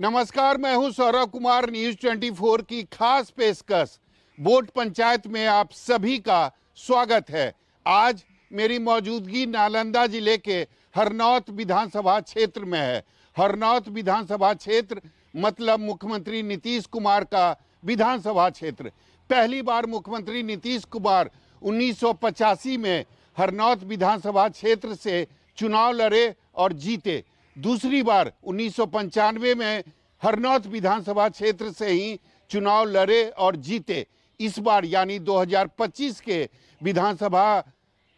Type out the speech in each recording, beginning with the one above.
नमस्कार, मैं हूं सौरभ कुमार। न्यूज 24 की खास पेशकश वोट पंचायत में आप सभी का स्वागत है। आज मेरी मौजूदगी नालंदा जिले के हरनौत विधानसभा क्षेत्र में है। हरनौत विधानसभा क्षेत्र मतलब मुख्यमंत्री नीतीश कुमार का विधानसभा क्षेत्र। पहली बार मुख्यमंत्री नीतीश कुमार 1985 में हरनौत विधानसभा क्षेत्र से चुनाव लड़े और जीते। दूसरी बार 1995 में हरनौत विधानसभा क्षेत्र से ही चुनाव लड़े और जीते। इस बार यानी 2025 के विधानसभा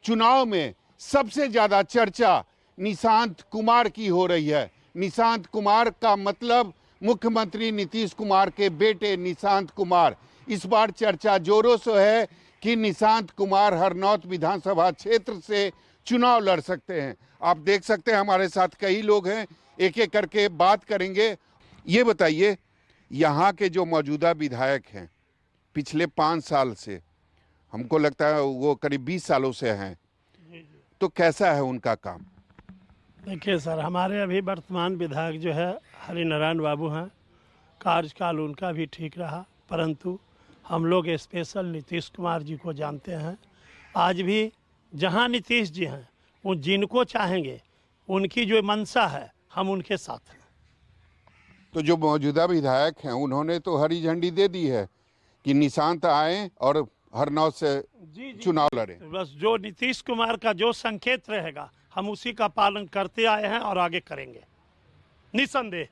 चुनाव में सबसे ज़्यादा चर्चा निशांत कुमार की हो रही है। निशांत कुमार का मतलब मुख्यमंत्री नीतीश कुमार के बेटे निशांत कुमार। इस बार चर्चा जोरों से है कि निशांत कुमार हरनौत विधानसभा क्षेत्र से चुनाव लड़ सकते हैं। आप देख सकते हैं हमारे साथ कई लोग हैं, एक एक करके बात करेंगे। ये बताइए, यहाँ के जो मौजूदा विधायक हैं पिछले 5 साल से, हमको लगता है वो करीब 20 सालों से हैं, तो कैसा है उनका काम? देखिए सर, हमारे अभी वर्तमान विधायक जो है हरिनारायण बाबू हैं। कार्यकाल उनका भी ठीक रहा, परंतु हम लोग स्पेशल नीतीश कुमार जी को जानते हैं। आज भी जहां नीतीश जी हैं, वो जिनको चाहेंगे, उनकी जो मंशा है, हम उनके साथ हैं। तो जो मौजूदा विधायक हैं उन्होंने तो हरी झंडी दे दी है कि निशांत आए और हरनौत से चुनाव लड़े। बस जो नीतीश कुमार का जो संकेत रहेगा, हम उसी का पालन करते आए हैं और आगे करेंगे निसंदेह।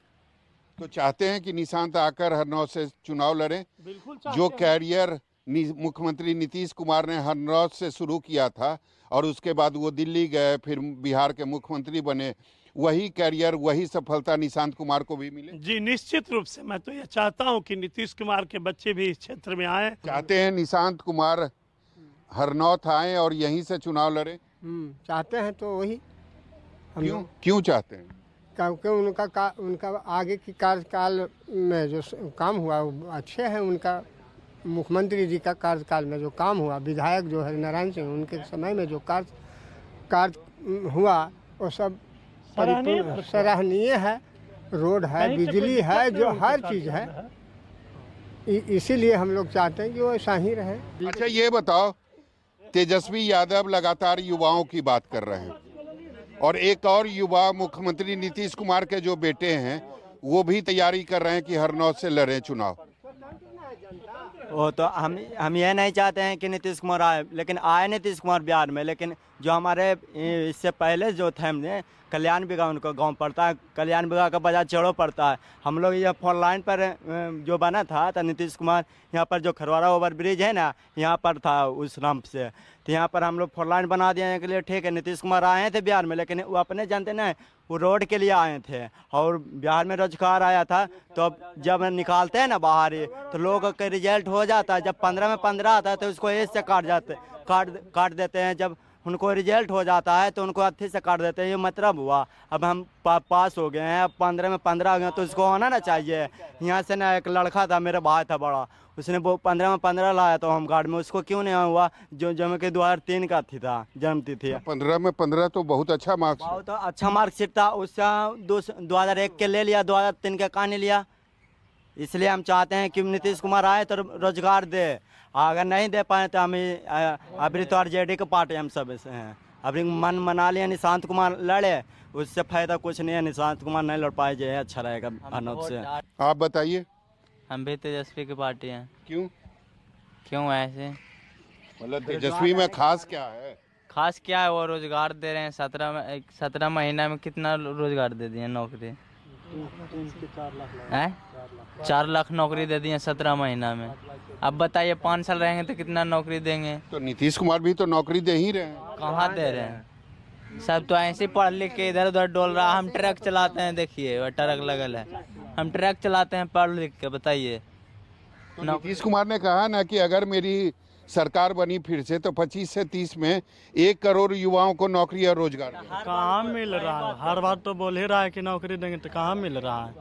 तो चाहते हैं कि निशांत आकर हरनौत से चुनाव लड़े। बिल्कुल जो कैरियर मुख्यमंत्री नीतीश कुमार ने हरनौत से शुरू किया था और उसके बाद वो दिल्ली गए, फिर बिहार के मुख्यमंत्री बने, वही कैरियर, वही सफलता निशांत कुमार को भी मिले। जी निश्चित रूप से। मैं तो ये चाहता हूं कि नीतीश कुमार के बच्चे भी इस क्षेत्र में आए। चाहते हैं निशांत कुमार हरनौत आए और यहीं से चुनाव लड़े। चाहते हैं तो वही क्यों चाहते हैं? क्योंकि उनका आगे की कार्यकाल में जो काम हुआ वो अच्छे हैं। उनका मुख्यमंत्री जी का कार्यकाल में जो काम हुआ, विधायक जो हरिनारायण सिंह उनके समय में जो कार्य हुआ, वो सब सराहनीय है। रोड है, बिजली है, जो हर चीज़ है। इसीलिए हम लोग चाहते हैं कि वो ऐसा ही रहे। अच्छा ये बताओ, तेजस्वी यादव लगातार युवाओं की बात कर रहे हैं और एक और युवा मुख्यमंत्री नीतीश कुमार के जो बेटे हैं वो भी तैयारी कर रहे हैं कि हरनौत से लड़ें चुनाव। वो तो हम ये नहीं चाहते हैं कि नीतीश कुमार आए, लेकिन आए नीतीश कुमार बिहार में। लेकिन जो हमारे इससे पहले जो थे, हमने कल्याण बिगा उनका गांव पड़ता है, कल्याण बिगा का बाजार चौड़ो पड़ता है। हम लोग ये 4 लाइन पर जो बना था तो नीतीश कुमार यहाँ पर जो खरवारा ओवर ब्रिज है ना, यहाँ पर था उस रंप से, तो यहाँ पर हम लोग 4 लाइन बना दिए के लिए ठीक है। नीतीश कुमार आए थे बिहार में, लेकिन वो अपने जानते ना, वो रोड के लिए आए थे और बिहार में रोजगार आया था। तो जब निकालते हैं ना बाहर, तो लोगों का रिजल्ट हो जाता है। जब 15 में 15 आता है तो उसको एज से काट देते हैं। जब उनको रिजल्ट हो जाता है तो उनको अच्छे से काट देते हैं। ये मतलब हुआ। अब हम पास हो गए हैं, अब 15 में 15 हो गए, तो उसको होना ना चाहिए। यहाँ से ना एक लड़का था, मेरा भाई था बड़ा, उसने वो 15 में 15 लाया तो हम गार्ड में, उसको क्यों नहीं हुआ? जो कि 2003 का था जन्मतिथि। 15 में 15 तो बहुत अच्छा मार्क्स, बहुत अच्छा मार्कशीट था। उससे 2001 के ले लिया, 2003 का कहाँ नहीं लिया। इसलिए हम चाहते हैं कि नीतीश कुमार आए तो रोजगार दे। अगर नहीं दे पाए तो हम अभी तो आरजेडी के पार्टी हम सब से हैं। अभी मन मना लिया निशांत कुमार लड़े, उससे फायदा कुछ नहीं है। निशांत कुमार नहीं लड़ पाए, जो है अच्छा रहेगा हरनौत से। आप बताइए। हम भी तेजस्वी की पार्टी हैं। क्यों ऐसे? मतलब तेजस्वी में खास क्या है? खास क्या है, वो रोजगार दे रहे हैं। 17 महीना में कितना रोजगार दे दिए? नौकरी 4 लाख नौकरी दे दिए 17 महीना में। अब बताइए 5 साल रहेंगे तो कितना नौकरी देंगे? तो नीतीश कुमार भी तो नौकरी दे ही रहे हैं। कहाँ दे रहे हैं? सब तो ऐसे पढ़ लिख के इधर उधर डोल रहा। हम ट्रक चलाते हैं, देखिए वो ट्रक लगल है, हम ट्रक चलाते हैं पढ़ लिख के। बताइए। तो नीतीश कुमार ने कहा ना कि अगर मेरी सरकार बनी फिर से तो 25 से 30 में 1 करोड़ युवाओं को नौकरी और रोजगार। कहाँ मिल रहा है? हर बार तो बोल ही रहा है कि नौकरी देंगे, तो कहाँ मिल रहा है?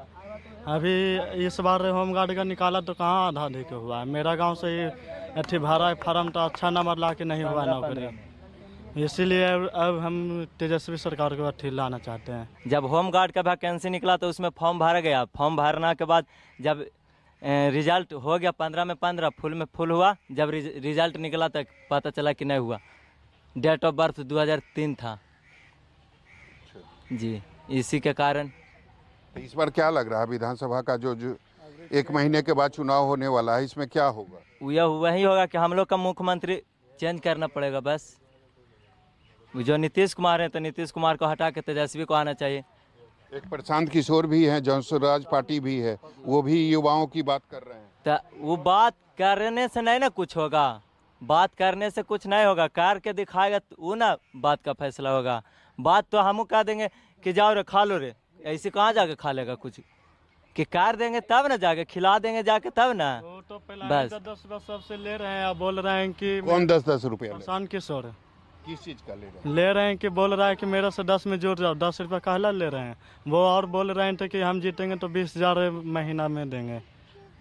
अभी इस बार होमगार्ड का निकाला तो कहाँ आधा अधिक हुआ है। मेरा गांव से अथी भरा फार्म तो अच्छा नंबर ला के नहीं हुआ नौकरी। इसीलिए अब हम तेजस्वी सरकार को अठी लाना चाहते हैं। जब होम गार्ड का वैकेंसी निकला तो उसमें फॉर्म भरा गया। फॉर्म भरने के बाद जब रिजल्ट हो गया 15 में 15 फुल में फुल हुआ, जब रिजल्ट निकला तो पता चला कि नहीं हुआ। डेट ऑफ बर्थ 2003 था जी, इसी के कारण। तो इस बार क्या लग रहा है विधानसभा का जो 1 महीने के बाद चुनाव होने वाला है, इसमें क्या होगा? वही होगा कि हम लोग का मुख्यमंत्री चेंज करना पड़ेगा बस। जो नीतीश कुमार है तो नीतीश कुमार को हटा के तेजस्वी को आना चाहिए। एक प्रशांत किशोर भी हैं, जनसुराज पार्टी भी है, वो भी युवाओं की बात कर रहे हैं। तो वो बात करने से नहीं ना कुछ होगा, बात करने से कुछ नहीं होगा, कार के दिखाएगा तो वो ना बात का फैसला होगा। बात तो हम कह देंगे कि जाओ रे खा लो रे, ऐसे कहाँ जाके खा लेगा कुछ, कि कार देंगे तब ना जाके खिला देंगे जाके तब ना। वो तो बस 10 सबसे ले रहे हैं, अब बोल रहे हैं कि कौन 10-10 रुपया ले? प्रशांत किशोर किस चीज का ले रहे हैं? ले रहे हैं कि बोल रहा है कि मेरे से 10 में जोड़ जाओ, 10 रुपया कहला ले रहे हैं वो। और बोल रहे थे कि हम जीतेंगे तो 20,000 महीना में देंगे।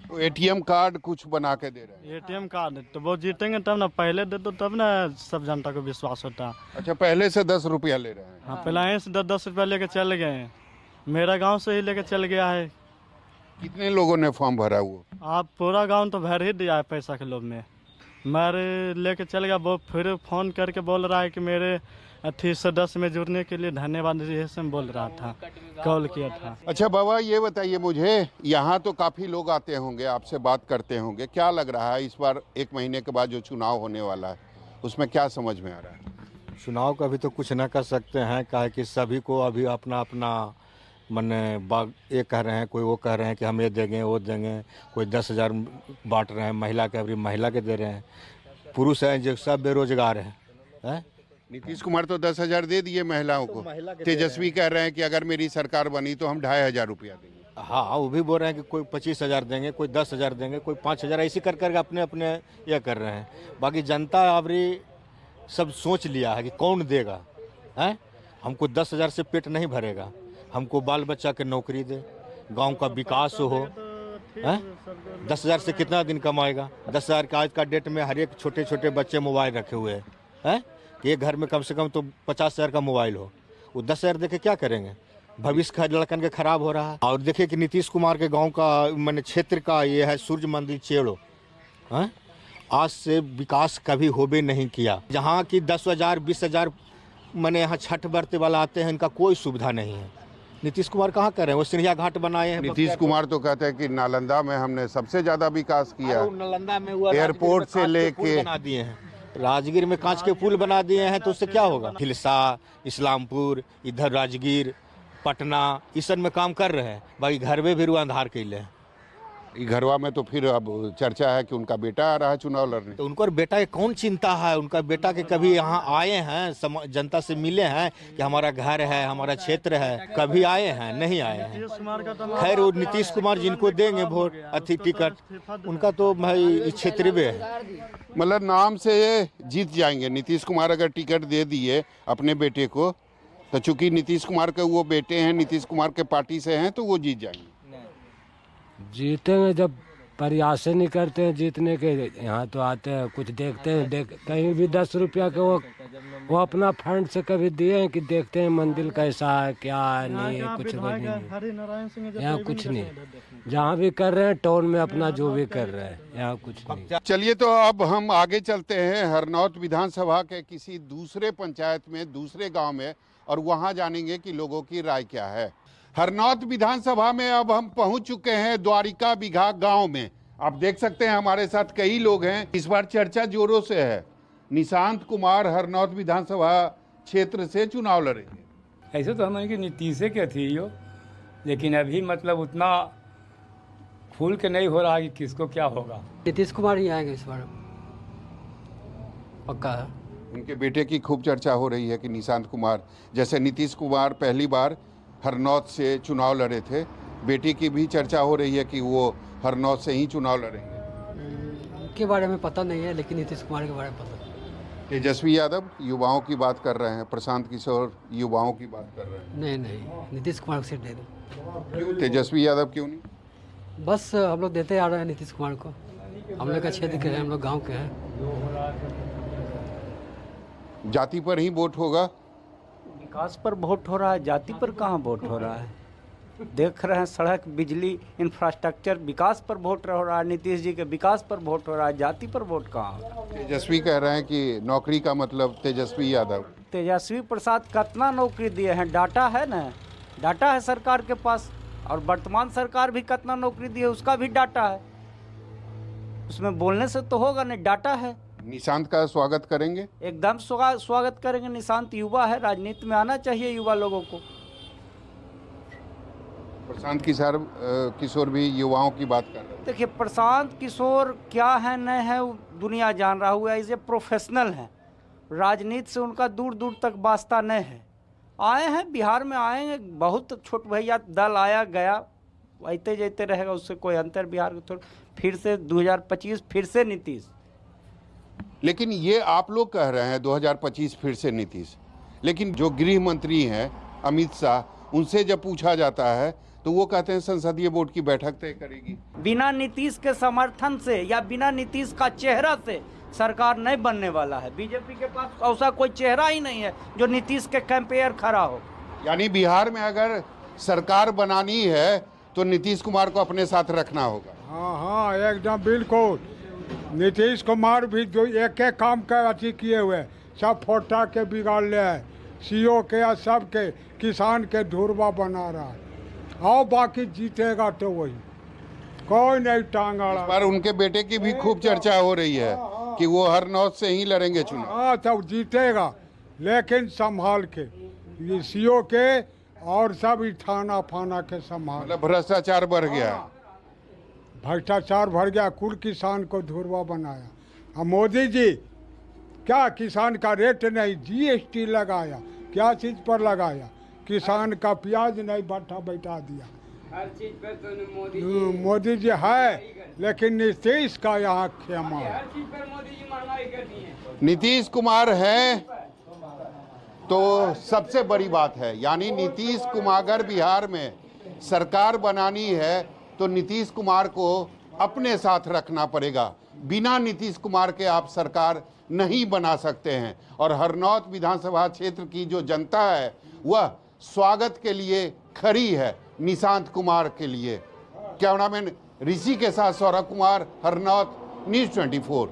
तो एटीएम कार्ड कुछ बना के दे रहे हैं। एटीएम कार्ड तो वो जीतेंगे तब ना, पहले दे दो तब ना सब जनता को विश्वास होता है। अच्छा, पहले से 10 रुपया ले रहे हैं। हाँ, पहले यहीं से 10 रुपया लेके चल गए हैं। मेरा गांव से ही लेके चल गया है। कितने लोगों ने फॉर्म भरा हुआ? आप पूरा गांव तो भर ही दिया है पैसा के लोभ में। मेरे लेके चल गया, वो फिर फ़ोन करके बोल रहा है कि मेरे अठी से 10 में जुड़ने के लिए धन्यवाद, ये बोल रहा था, कॉल किया था। अच्छा बाबा, ये बताइए मुझे, यहाँ तो काफ़ी लोग आते होंगे, आपसे बात करते होंगे, क्या लग रहा है इस बार 1 महीने के बाद जो चुनाव होने वाला है उसमें क्या समझ में आ रहा है? चुनाव का भी तो कुछ न कर सकते हैं, काहे कि सभी को अभी अपना अपना मने बाग ये कह रहे हैं, कोई वो कह रहे हैं कि हम ये देंगे वो देंगे, कोई 10,000 बांट रहे हैं, महिला के अभी महिला के दे रहे हैं, पुरुष हैं जो सब बेरोजगार हैं। नीतीश कुमार तो 10,000 दे दिए महिलाओं को, तेजस्वी कह रहे हैं कि अगर मेरी सरकार बनी तो हम 2,500 रुपया देंगे। हाँ, वो भी बोल रहे हैं कि कोई 25,000 देंगे, कोई 10,000 देंगे, कोई 5,000, ऐसे कर करके अपने अपने ये कर रहे हैं। बाकी जनता अभी सब सोच लिया है कि कौन देगा है। हमको 10,000 से पेट नहीं भरेगा, हमको बाल बच्चा के नौकरी दे, गांव का विकास हो। 10,000 से कितना दिन कमाएगा? 10,000 का आज का डेट में हर एक छोटे छोटे बच्चे मोबाइल रखे हुए हैं। एक घर में कम से कम तो 50,000 का मोबाइल हो, वो 10,000 देके क्या करेंगे? भविष्य का लड़कन के खराब हो रहा है। और देखिए कि नीतीश कुमार के गांव का मैंने क्षेत्र का ये है सूर्य मंदिर चेड़ो, आज से विकास कभी होबे नहीं किया। जहाँ की 10,000 20,000 मैंने यहाँ छठ बरते वाला आते हैं, इनका कोई सुविधा नहीं है। नीतीश कुमार कहाँ कर रहे हैं? वो सिंधिया घाट बनाए हैं। नीतीश कुमार तो कहते हैं कि नालंदा में हमने सबसे ज्यादा विकास किया, नालंदा में हुआ, एयरपोर्ट से लेके बना दिए हैं, राजगीर में कांच के पुल बना दिए हैं, तो उससे क्या होगा? हिलसा, इस्लामपुर, इधर राजगीर, पटना, इस सब में काम कर रहे हैं। बाकी घर में भी रुआंधार कैले हैं। घरवा में तो फिर अब चर्चा है कि उनका बेटा आ रहा है चुनाव लड़ने। तो उनको बेटा की कौन चिंता है? उनका बेटा के कभी यहाँ आए हैं, जनता से मिले हैं कि हमारा घर है, हमारा क्षेत्र है? कभी आए हैं? नहीं आए हैं। खैर, वो नीतीश कुमार जिनको देंगे वोट अथी टिकट, उनका तो भाई क्षेत्र में है, मतलब नाम से ये जीत जाएंगे। नीतीश कुमार अगर टिकट दे दिए अपने बेटे को, तो चूंकि नीतीश कुमार के वो बेटे हैं, नीतीश कुमार के पार्टी से हैं, तो वो जीत जाएंगे। जीतेंगे जब प्रयास नहीं करते हैं जीतने के। यहाँ तो आते हैं, कुछ देखते हैं, कहीं भी 10 रुपया के वो अपना फंड से कभी दिए हैं कि देखते हैं मंदिर कैसा है, क्या है, नहीं है, कुछ नहीं। यहाँ कुछ नहीं, जहाँ भी कर रहे हैं टाउन में अपना जो भी कर रहे हैं, यहाँ कुछ नहीं। चलिए, तो अब हम आगे चलते हैं हरनौत विधानसभा के किसी दूसरे पंचायत में, दूसरे गाँव में, और वहाँ जानेंगे कि लोगों की राय क्या है। हरनौत विधानसभा में अब हम पहुंच चुके हैं द्वारिका बिघा गांव में। आप देख सकते हैं हमारे साथ कई लोग हैं। इस बार चर्चा जोरों से है, निशांत कुमार हरनौत विधानसभा क्षेत्र से चुनाव लड़ेंगे। ऐसे तो हमारे नीतीश के थी यो, लेकिन अभी मतलब उतना खुल के नहीं हो रहा कि किसको क्या होगा। नीतीश कुमार ही आएंगे इस बार, पक्का है। उनके बेटे की खूब चर्चा हो रही है कि निशांत कुमार, जैसे नीतीश कुमार पहली बार हरनौत से चुनाव लड़े थे, बेटी की भी चर्चा हो रही है कि वो हरनौत से ही चुनाव लड़ेंगे। उनके बारे में पता नहीं है, लेकिन नीतीश कुमार के बारे में पता है। तेजस्वी यादव युवाओं की बात कर रहे हैं, प्रशांत किशोर युवाओं की बात कर रहे हैं। नहीं, नीतीश कुमार को सीट दे दो। क्यों तेजस्वी यादव क्यों नहीं? बस हम लोग देते आ रहे हैं नीतीश कुमार को, हम लोग का क्षेत्र के हैं, हम लोग गाँव के हैं। जाति पर ही वोट होगा? विकास पर वोट हो रहा है, जाति पर कहाँ वोट हो रहा है? देख रहे हैं सड़क, बिजली, इंफ्रास्ट्रक्चर, विकास पर वोट हो रहा है। नीतीश जी के विकास पर वोट हो रहा है, जाति पर वोट कहाँ हो रहा है? तेजस्वी कह रहे हैं कि नौकरी का मतलब तेजस्वी यादव। तेजस्वी प्रसाद कितना नौकरी दिए हैं? डाटा है ना, डाटा है सरकार के पास। और वर्तमान सरकार भी कितना नौकरी दी है उसका भी डाटा है। उसमें बोलने से तो होगा नहीं, डाटा है। निशांत का स्वागत करेंगे? एकदम स्वागत करेंगे। निशांत युवा है, राजनीति में आना चाहिए युवा लोगों को। प्रशांत किशोर भी युवाओं की बात कर रहे हैं। देखिए, प्रशांत किशोर क्या है नहीं है वो दुनिया जान रहा हुआ है। इसे प्रोफेशनल है, राजनीति से उनका दूर दूर तक वास्ता नहीं है। आए हैं बिहार में, आएंगे, बहुत छोट भैया दल आया गया, आते जाते रहेगा, उससे कोई अंतर बिहार के। फिर से 2025 फिर से नीतीश। लेकिन ये आप लोग कह रहे हैं 2025 फिर से नीतीश, लेकिन जो गृह मंत्री हैं अमित शाह, उनसे जब पूछा जाता है तो वो कहते हैं संसदीय बोर्ड की बैठक तय करेगी। बिना नीतीश के समर्थन से या बिना नीतीश का चेहरा से सरकार नहीं बनने वाला है। बीजेपी के पास ऐसा कोई चेहरा ही नहीं है जो नीतीश के कंपेयर खड़ा हो। यानी बिहार में अगर सरकार बनानी है तो नीतीश कुमार को अपने साथ रखना होगा। हाँ हाँ, एकदम बिल्कुल। नीतीश कुमार भी जो एक एक काम का अथी किए हुए, सब फोटा के बिगाड़ ले है, सीओ के या सब के, किसान के धुरवा बना रहा है। आओ बाकी जीतेगा तो वही, कोई नहीं टांगा। पर उनके बेटे की भी खूब चर्चा हो रही है कि वो हरनौत से ही लड़ेंगे चुनाव। हाँ, तब जीतेगा, लेकिन संभाल के, ये सीओ के और सब थाना फाना के संभाल। मतलब भ्रष्टाचार बढ़ गया है। भ्रष्टाचार भर गया, कुल किसान को धुरवा बनाया। और मोदी जी क्या किसान का रेट नहीं, जीएसटी लगाया, क्या चीज पर लगाया? किसान का प्याज नहीं भट्टा बैठा दिया। हर चीज पे तो मोदी जी है, लेकिन नीतीश का यहाँ खेमा है। हर चीज पर मोदी जी महंगाई कर दिए। नीतीश कुमार है तो सबसे बड़ी बात है, यानी नीतीश कुमार अगर बिहार में सरकार बनानी है तो नीतीश कुमार को अपने साथ रखना पड़ेगा। बिना नीतीश कुमार के आप सरकार नहीं बना सकते हैं। और हरनौत विधानसभा क्षेत्र की जो जनता है वह स्वागत के लिए खड़ी है निशांत कुमार के लिए। कैमरामैन ऋषि के साथ सौरभ कुमार, हरनौत, न्यूज़ 24।